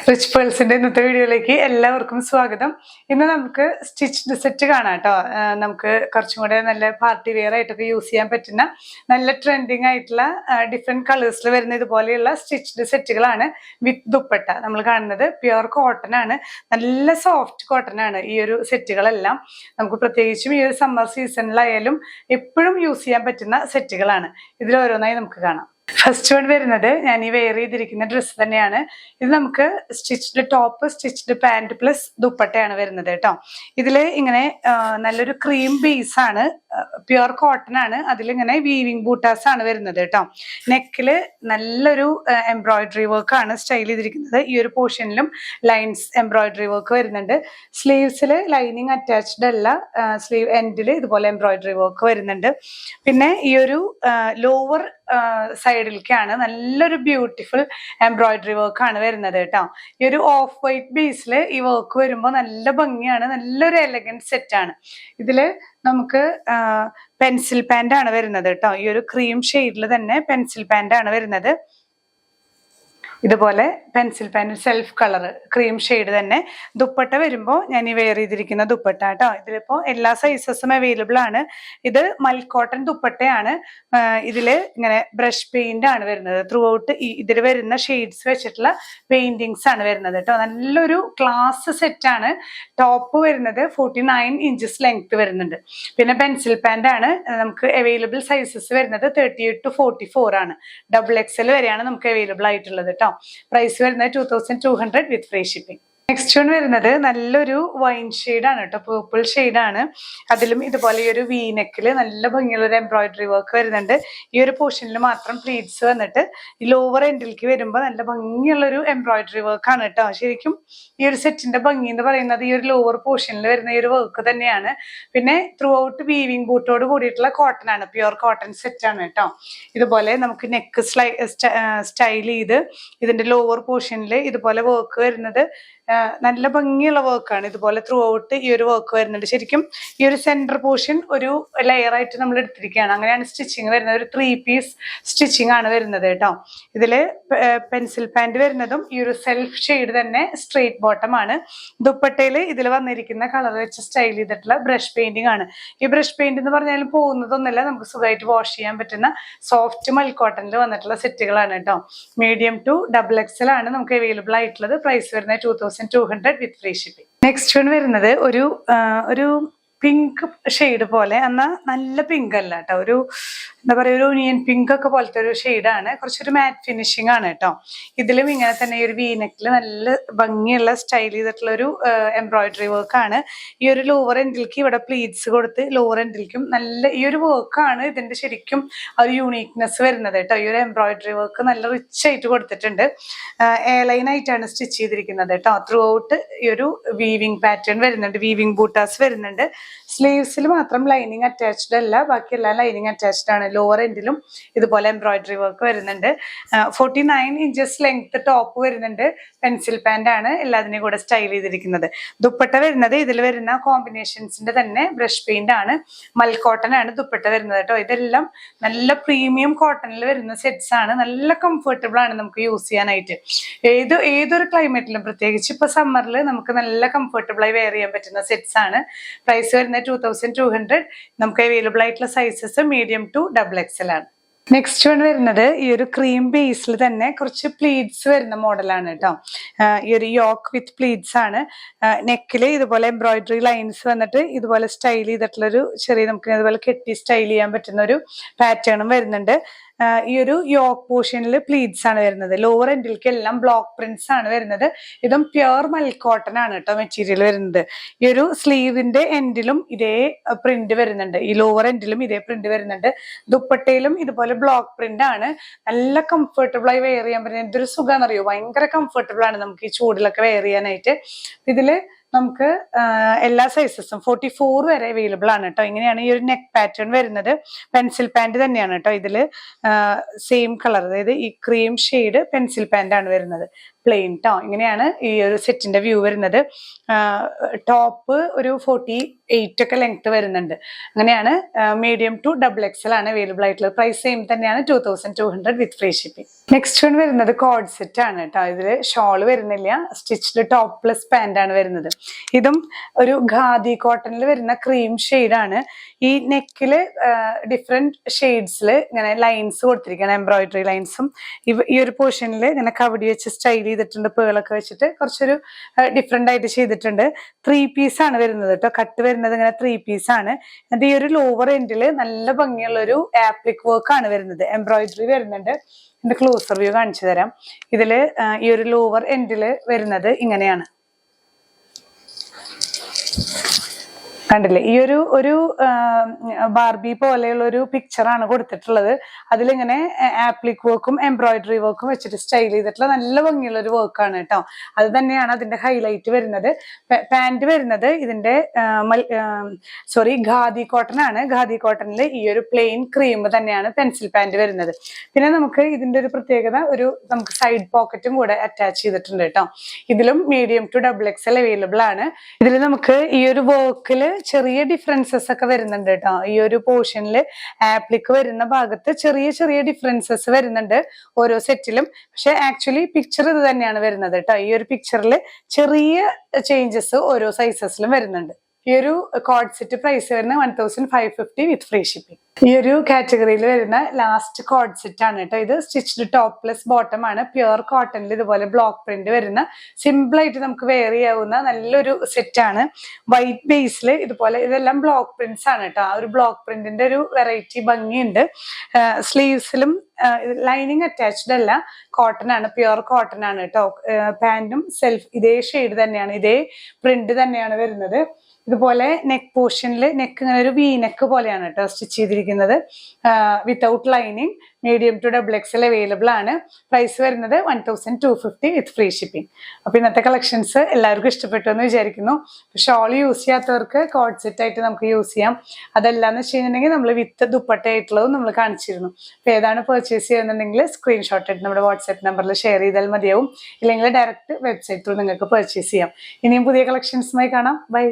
Rich പേൾസിന്റെ ഇന്നത്തെ വീഡിയോയിലേക്ക് എല്ലാവർക്കും സ്വാഗതം. ഇന്ന് നമുക്ക് സ്റ്റിച്ച്ഡ് സെറ്റ് കാണാം കേട്ടോ. നമുക്ക് കുറച്ചും കൂടെ നല്ല പാർട്ടി വെയർ ആയിട്ടൊക്കെ യൂസ് ചെയ്യാൻ പറ്റുന്ന നല്ല ട്രെൻഡിങ് ആയിട്ടുള്ള ഡിഫറെന്റ് കളേഴ്സിൽ വരുന്ന ഇതുപോലെയുള്ള സ്റ്റിച്ച്ഡ് സെറ്റുകളാണ് വിത്ത് ദുപ്പട്ട. നമ്മൾ കാണുന്നത് പ്യുർ കോട്ടൺ ആണ്, നല്ല സോഫ്റ്റ് കോട്ടൺ ആണ് ഈ ഒരു സെറ്റുകളെല്ലാം. നമുക്ക് പ്രത്യേകിച്ചും ഈ ഒരു സമ്മർ സീസണിലായാലും എപ്പോഴും യൂസ് ചെയ്യാൻ പറ്റുന്ന സെറ്റുകളാണ്. ഇതിൽ ഓരോന്നായി നമുക്ക് കാണാം. ഫസ്റ്റ് വൺ വരുന്നത് ഞാൻ ഈ വെയർ ചെയ്തിരിക്കുന്ന ഡ്രസ്സ് തന്നെയാണ്. ഇത് നമുക്ക് stitched top, stitched pant plus ദുപ്പട്ടയാണ് വരുന്നത് കേട്ടോ. ഇതില് ഇങ്ങനെ നല്ലൊരു ക്രീം ബേസ് ആണ്, പ്യുർ കോട്ടൺ ആണ്. അതിലിങ്ങനെ വീവിങ് ബൂട്ടാസ് ആണ് വരുന്നത് കേട്ടോ. നെക്കില് നല്ലൊരു എംബ്രോയിഡറി വർക്ക് ആണ് സ്റ്റൈൽ ചെയ്തിരിക്കുന്നത്. ഈ ഒരു പോർഷനിലും ലൈൻസ് എംബ്രോയിഡറി വർക്ക് വരുന്നുണ്ട്. സ്ലീവ്സില് ലൈനിങ് അറ്റാച്ച്ഡ് അല്ല, സ്ലീവ് എൻഡിൽ ഇതുപോലെ എംബ്രോയിഡറി വർക്ക് വരുന്നുണ്ട്. പിന്നെ ഈ ഒരു ലോവർ സൈഡിലേക്കാണ് നല്ലൊരു ബ്യൂട്ടിഫുൾ എംബ്രോയിഡറി വർക്ക് ആണ് വരുന്നത് കേട്ടോ. ഈ ഒരു ഓഫ് വൈറ്റ് ബേസിൽ ഈ വർക്ക് വരുമ്പോൾ നല്ല ഭംഗിയാണ്, നല്ലൊരു എലഗന്റ് സെറ്റ് ആണ്. ഇതില് നമുക്ക് പെൻസിൽ പാന്റ് ആണ് വരുന്നത് കേട്ടോ. ഈ ഒരു ക്രീം ഷെയ്ഡിൽ തന്നെ പെൻസിൽ പാന്റ് ആണ് വരുന്നത്. ഇതുപോലെ pencil pant self colour cream shade തന്നെ. ദുപ്പട്ട വരുമ്പോൾ ഞാൻ ഈ വെയർ ചെയ്തിരിക്കുന്ന ദുപ്പട്ട കേട്ടോ. ഇതിലിപ്പോ എല്ലാ സൈസസും അവൈലബിൾ ആണ്. ഇത് മൽക്കോട്ടൺ ദുപ്പട്ടയാണ്. ഇതില് ഇങ്ങനെ ബ്രഷ് പെയിന്റ് ആണ് വരുന്നത്. ത്രൂ ഔട്ട് ഇതിൽ വരുന്ന ഷെയ്ഡ്സ് വെച്ചിട്ടുള്ള പെയിന്റിങ്സ് ആണ് വരുന്നത് കേട്ടോ. നല്ലൊരു ക്ലാസ് സെറ്റ് ആണ്. ടോപ്പ് വരുന്നത് 49 ഇഞ്ചസ് ലെങ്ത് വരുന്നുണ്ട്. പിന്നെ പെൻസിൽ പാന്റ് ആണ്. നമുക്ക് അവൈലബിൾ സൈസസ് വരുന്നത് 38 to 44 ആണ്. XXL വരെയാണ് നമുക്ക് അവൈലബിൾ ആയിട്ടുള്ളത് കേട്ടോ. പ്രൈസ് വരുന്നത് 2200 വിത്ത് ഫ്രീ ഷിപ്പിംഗ്. നെക്സ്റ്റ് വൺ വരുന്നത് നല്ലൊരു വൈൻ ഷെയ്ഡാണ് കേട്ടോ, പേർപ്പിൾ ഷെയ്ഡാണ്. അതിലും ഇതുപോലെ ഈ ഒരു വീനെക്കില് നല്ല ഭംഗിയുള്ള ഒരു എംബ്രോയിഡറി വർക്ക് വരുന്നുണ്ട്. ഈ ഒരു പോർഷനിൽ മാത്രം പ്ലീറ്റ്സ് വന്നിട്ട് ഈ ലോവർ എൻഡിലേക്ക് വരുമ്പോൾ നല്ല ഭംഗിയുള്ളൊരു എംബ്രോയിഡറി വർക്കാണ് കേട്ടോ. ശരിക്കും ഈ ഒരു സെറ്റിന്റെ ഭംഗി എന്ന് പറയുന്നത് ഈ ഒരു ലോവർ പോർഷനിൽ വരുന്ന ഈ ഒരു വർക്ക് തന്നെയാണ്. പിന്നെ ത്രൂ ഔട്ട് വീവിംഗ് ബൂട്ടോട് കൂടിയിട്ടുള്ള കോട്ടൺ ആണ്, പ്യുർ കോട്ടൺ സെറ്റ് ആണ് കേട്ടോ. ഇതുപോലെ നമുക്ക് നെക്ക് സ്റ്റൈൽ ചെയ്ത് ഇതിന്റെ ലോവർ പോർഷനിൽ ഇതുപോലെ വർക്ക് വരുന്നത് നല്ല ഭംഗിയുള്ള വർക്കാണ്. ഇതുപോലെ ത്രൂ ഔട്ട് ഈ ഒരു വർക്ക് വരുന്നുണ്ട്. ശരിക്കും ഈ ഒരു സെന്റർ പോർഷൻ ഒരു ലെയർ ആയിട്ട് നമ്മൾ എടുത്തിരിക്കുകയാണ്. അങ്ങനെയാണ് സ്റ്റിച്ചിങ് വരുന്നത്. ഒരു 3 പീസ് സ്റ്റിച്ചിങ് ആണ് വരുന്നത് കേട്ടോ. ഇതില് പെൻസിൽ പാന്റ് വരുന്നതും ഈ ഒരു സെൽഫ് ഷെയ്ഡ് തന്നെ സ്ട്രെയിറ്റ് ബോട്ടം ആണ്. ദുപ്പട്ടയില് ഇതിൽ വന്നിരിക്കുന്ന കളർ വെച്ച് സ്റ്റൈൽ ചെയ്തിട്ടുള്ള ബ്രഷ് പെയിന്റിംഗ് ആണ്. ഈ ബ്രഷ് പെയിന്റ് എന്ന് പറഞ്ഞാലും പോകുന്നതൊന്നുമല്ല, നമുക്ക് സുഖമായിട്ട് വാഷ് ചെയ്യാൻ പറ്റുന്ന സോഫ്റ്റ് മൽക്കോട്ടണിൽ വന്നിട്ടുള്ള സെറ്റുകളാണ് കേട്ടോ. മീഡിയം ടു XXL ആണ് നമുക്ക് അവൈലബിൾ ആയിട്ടുള്ളത്. പ്രൈസ് വരുന്നത് 2200 വിത്ത് ഫ്രീ ഷിപ്പിംഗ്. നെക്സ്റ്റ് വൺ വരുന്നത് ഒരു പിങ്ക് ഷെയ്ഡ് പോലെ, എന്നാൽ നല്ല പിങ്ക് അല്ല കേട്ടോ. ഒരു എന്താ പറയുക, ഒരു ഒനിയൻ പിങ്ക് ഒക്കെ പോലത്തെ ഒരു ഷെയ്ഡാണ്. കുറച്ചൊരു മാറ്റ് ഫിനിഷിംഗ് ആണ് കേട്ടോ. ഇതിലും ഇങ്ങനെ തന്നെ ഈ ഒരു വീനെക്കിൽ നല്ല ഭംഗിയുള്ള സ്റ്റൈൽ ചെയ്തിട്ടുള്ള ഒരു എംബ്രോയിഡറി വർക്കാണ്. ഈ ഒരു ലോവർ എൻഡിലേക്ക് ഇവിടെ പ്ലീറ്റ്സ് കൊടുത്ത് ലോവർ എൻഡിലേക്കും നല്ല ഈ ഒരു വർക്കാണ് ഇതിന്റെ ശരിക്കും ഒരു യൂണീക്നെസ് വരുന്നത് കേട്ടോ. ഈ ഒരു എംബ്രോയിഡറി വർക്ക് നല്ല റിച്ച് ആയിട്ട് കൊടുത്തിട്ടുണ്ട്. എയർലൈൻ ആയിട്ടാണ് സ്റ്റിച്ച് ചെയ്തിരിക്കുന്നത് കേട്ടോ. ത്രൂ ഔട്ട് ഈ ഒരു വീവിംഗ് പാറ്റേൺ വരുന്നുണ്ട്, വീവിംഗ് ബൂട്ടാസ് വരുന്നുണ്ട്. സ്ലീവ്സിൽ മാത്രം ലൈനിങ് അറ്റാച്ച്ഡ് അല്ല, ബാക്കിയെല്ലാം ലൈനിങ് അറ്റാച്ച്ഡ് ആണ്. ലോവർ എൻഡിലും ഇതുപോലെ എംബ്രോയിഡറി വർക്ക് വരുന്നുണ്ട്. 49 ഇഞ്ചസ് ലെങ്ത് ടോപ്പ് വരുന്നുണ്ട്. പെൻസിൽ പാന്റ് ആണ് എല്ലാത്തിനെയും കൂടെ സ്റ്റൈൽ ചെയ്തിരിക്കുന്നത്. ദുപ്പട്ട വരുന്നത് ഇതിൽ വരുന്ന കോമ്പിനേഷൻസിന്റെ തന്നെ ബ്രഷ് പെയിന്റ് ആണ്. മൽക്കോട്ടൺ ആണ് ദുപ്പട്ട വരുന്നത് കേട്ടോ. ഇതെല്ലാം നല്ല പ്രീമിയം കോട്ടണിൽ വരുന്ന സെറ്റ്സ് ആണ്. നല്ല കംഫർട്ടബിൾ ആണ് നമുക്ക് യൂസ് ചെയ്യാനായിട്ട്. ഏതൊരു ക്ലൈമറ്റിലും, പ്രത്യേകിച്ച് ഇപ്പൊ സമ്മറിൽ നമുക്ക് നല്ല കംഫർട്ടബിൾ ആയി വെയർ ചെയ്യാൻ പറ്റുന്ന സെറ്റ്സ് ആണ്. പ്രൈസ് വരുന്നത് 2200. നമുക്ക് അവൈലബിൾ ആയിട്ടുള്ള സൈസസ് മീഡിയം ടു XXL ആണ്. നെക്സ്റ്റ് വൺ വരുന്നത് ഈ ഒരു ക്രീം ബേസിൽ തന്നെ കുറച്ച് പ്ലീറ്റ്സ് വരുന്ന മോഡലാണ് കേട്ടോ. ഈ ഒരു യോക്ക് വിത്ത് പ്ലീറ്റ്സ് ആണ്. നെക്കില് ഇതുപോലെ എംബ്രോയിഡറി ലൈൻസ് വന്നിട്ട് ഇതുപോലെ സ്റ്റൈൽ ചെയ്തിട്ടുള്ളൊരു ചെറിയ, നമുക്ക് ഇതുപോലെ കെട്ടി സ്റ്റൈൽ ചെയ്യാൻ പറ്റുന്ന ഒരു പാറ്റേണും വരുന്നുണ്ട്. ഈ ഒരു യോക്ക് പോർഷനിൽ പ്ലീറ്റ്സ് ആണ് വരുന്നത്. ലോവർ എൻഡിലേക്ക് എല്ലാം ബ്ലോക്ക് പ്രിന്റ്സ് ആണ് വരുന്നത്. ഇതും പ്യുർ മൽക്കോട്ടൺ ആണ് കേട്ടോ മെറ്റീരിയൽ വരുന്നത്. ഈ ഒരു സ്ലീവിന്റെ എൻഡിലും ഇതേ പ്രിന്റ് വരുന്നുണ്ട്, ഈ ലോവർ എൻഡിലും ഇതേ പ്രിന്റ് വരുന്നുണ്ട്. ദുപ്പട്ടയിലും ഇതുപോലെ ബ്ലോക്ക് പ്രിന്റ് ആണ്. നല്ല കംഫർട്ടബിൾ ആയി വെയർ ചെയ്യാൻ പറ്റുന്ന എന്തൊരു സുഖാന്ന് അറിയോ. ഭയങ്കര കംഫർട്ടബിൾ ആണ് നമുക്ക് ഈ ചൂടിലൊക്കെ വെയർ ചെയ്യാനായിട്ട്. ഇതില് നമുക്ക് എല്ലാ സൈസസും 44 വരെ അവൈലബിൾ ആണ് കേട്ടോ. ഇങ്ങനെയാണ് ഈ ഒരു നെക്ക് പാറ്റേൺ വരുന്നത്. പെൻസിൽ പാന്റ് തന്നെയാണ് കേട്ടോ. ഇതില് സെയിം കളർ, അതായത് ഈ ക്രീം ഷെയ്ഡ് പെൻസിൽ പാന്റ് ആണ് വരുന്നത്. പ്ലെയിൻ ട്ടോ. ഇങ്ങനെയാണ് ഈ ഒരു സെറ്റിന്റെ വ്യൂ വരുന്നത്. ടോപ്പ് ഒരു 48 ഒക്കെ ലെങ്ത് വരുന്നുണ്ട്. അങ്ങനെയാണ് മീഡിയം ടു XXL ആണ് അവൈലബിൾ ആയിട്ടുള്ളത്. പ്രൈസ് സെയിം തന്നെയാണ് 2200 വിത്ത് ഫ്രീ ഷിപ്പിംഗ്. നെക്സ്റ്റ് വൺ വരുന്നത് കോഡ് സെറ്റ് ആണ് കേട്ടോ. ഇതിൽ ഷോൾ വരുന്നില്ല, സ്റ്റിച്ച്ഡ് ടോപ്പ് പ്ലസ് പാന്റ് ആണ് വരുന്നത്. ഇതും ഒരു ഖാദി കോട്ടണിൽ വരുന്ന ക്രീം ഷെയ്ഡാണ്. ഈ നെക്കില് ഡിഫറെന്റ് ഷെയ്ഡ്സിൽ ഇങ്ങനെ ലൈൻസ് കൊടുത്തിരിക്കുകയാണ്, എംബ്രോയിഡറി ലൈൻസും. ഈ ഒരു പോർഷനിൽ ഇങ്ങനെ കവടി വെച്ച് സ്റ്റൈൽ ചെയ്തിട്ടുണ്ട്, പേളൊക്കെ വെച്ചിട്ട് കുറച്ചൊരു ഡിഫറെന്റ് ആയിട്ട് ചെയ്തിട്ടുണ്ട്. 3 പീസ് ആണ് വരുന്നത് കേട്ടോ. കട്ട് വരുന്നത് ഇങ്ങനെ 3 പീസ് ആണ്. എന്നിട്ട് ഈ ഒരു ലോവർ എൻഡിൽ നല്ല ഭംഗിയുള്ള ഒരു ആപ്ലിക് വർക്ക് ആണ് വരുന്നത്, എംബ്രോയിഡറി വരുന്നുണ്ട്. ഇതിന്റെ ക്ലോസർ വ്യൂ കാണിച്ചു തരാം. ഇതില് ഈ ഒരു ലോവർ എൻഡില് വരുന്നത് ഇങ്ങനെയാണ്, കണ്ടില്ലേ? ഈ ഒരു ബാർബി പോലെയുള്ള ഒരു പിക്ചറാണ് കൊടുത്തിട്ടുള്ളത്. അതിലിങ്ങനെ ആപ്ലിക് വർക്കും എംബ്രോയിഡറി വർക്കും വെച്ചിട്ട് സ്റ്റൈൽ ചെയ്തിട്ടുള്ള നല്ല ഭംഗിയുള്ള ഒരു വർക്കാണ് കേട്ടോ. അത് തന്നെയാണ് അതിന്റെ ഹൈലൈറ്റ് വരുന്നത്. പാന്റ് വരുന്നത് ഇതിന്റെ ഖാദി കോട്ടൺ ആണ്. ഖാദി കോട്ടണിൽ ഈ ഒരു പ്ലെയിൻ ക്രീം തന്നെയാണ് പെൻസിൽ പാന്റ് വരുന്നത്. പിന്നെ നമുക്ക് ഇതിന്റെ ഒരു പ്രത്യേകത, നമുക്ക് സൈഡ് പോക്കറ്റും കൂടെ അറ്റാച്ച് ചെയ്തിട്ടുണ്ട് കേട്ടോ. ഇതിലും മീഡിയം ടു XXL അവൈലബിൾ ആണ്. ഇതിൽ നമുക്ക് ഈ ഒരു വർക്കില് ചെറിയ ഡിഫറൻസസ് ഒക്കെ വരുന്നുണ്ട് കേട്ടോ. ഈ ഒരു പോർഷനിൽ ആപ്ലിക്ക് വരുന്ന ഭാഗത്ത് ചെറിയ ചെറിയ ഡിഫറൻസസ് വരുന്നുണ്ട് ഓരോ സെറ്റിലും. പക്ഷെ ആക്ച്വലി പിക്ചർ ഇത് തന്നെയാണ് വരുന്നത് കേട്ടോ. ഈ ഒരു പിക്ചറിൽ ചെറിയ ചേഞ്ചസ് ഓരോ സൈസസിലും വരുന്നുണ്ട്. ഈ ഒരു കോഡ് സെറ്റ് പ്രൈസ് വരുന്നത് 1550 വിത്ത് ഫ്രീ ഷിപ്പിംഗ്. ഈ ഒരു കാറ്റഗറിയിൽ വരുന്ന ലാസ്റ്റ് കോഡ് സെറ്റ് ആണ് കേട്ടോ. ഇത് സ്റ്റിച്ച്ഡ് ടോപ്പ് പ്ലസ് ബോട്ടം ആണ്. പ്യുർ കോട്ടണിൽ ഇതുപോലെ ബ്ലോക്ക് പ്രിന്റ് വരുന്ന, സിമ്പിൾ ആയിട്ട് നമുക്ക് വെയർ ചെയ്യാവുന്ന നല്ലൊരു സെറ്റ് ആണ്. വൈറ്റ് ബേസിൽ ഇതുപോലെ, ഇതെല്ലാം ബ്ലോക്ക് പ്രിന്റ്സ് ആണ് കേട്ടോ. ആ ഒരു ബ്ലോക്ക് പ്രിന്റിന്റെ ഒരു വെറൈറ്റി ഭംഗിയുണ്ട്. സ്ലീവ്സിലും ലൈനിങ് അറ്റാച്ച്ഡ് അല്ല, കോട്ടൺ ആണ്, പ്യുർ കോട്ടൺ ആണ് കേട്ടോ. പാന്റും ഇതേ ഷെയ്ഡ് തന്നെയാണ്, ഇതേ പ്രിന്റ് തന്നെയാണ് വരുന്നത്. ഇതുപോലെ നെക്ക് പോർഷനിൽ നെക്ക് ഇങ്ങനെ ഒരു വി നെക്ക് പോലെയാണ് കേട്ടോ സ്റ്റിച്ച് ചെയ്തിരിക്കുന്നത്. Without lining, medium to XXL available ആണ്. പ്രൈസ് വരുന്നത് 1250 വിത്ത് ഫ്രീ ഷിപ്പിംഗ്. അപ്പൊ ഇന്നത്തെ കളക്ഷൻസ് എല്ലാവർക്കും ഇഷ്ടപ്പെട്ടു എന്ന് വിചാരിക്കുന്നു. ഷോൾ യൂസ് ചെയ്യാത്തവർക്ക് കോഡ് സെറ്റ് ആയിട്ട് നമുക്ക് യൂസ് ചെയ്യാം. അതെല്ലാന്ന് വെച്ച് കഴിഞ്ഞിട്ടുണ്ടെങ്കിൽ നമ്മൾ വിത്ത് ദുപ്പട്ട ആയിട്ടുള്ളതും നമ്മൾ കാണിച്ചിരുന്നു. അപ്പൊ ഏതാണ് പർച്ചേസ് ചെയ്യുന്നുണ്ടെങ്കിൽ സ്ക്രീൻഷോട്ട് ആയിട്ട് നമ്മുടെ വാട്സ്ആപ്പ് നമ്പറിൽ ഷെയർ ചെയ്താൽ മതിയാവും. ഇല്ലെങ്കിൽ ഡയറക്റ്റ് വെബ്സൈറ്റ് ത്രൂ നിങ്ങൾക്ക് പർച്ചേസ് ചെയ്യാം. ഇനിയും പുതിയ കളക്ഷൻസുമായി കാണാം. ബൈ.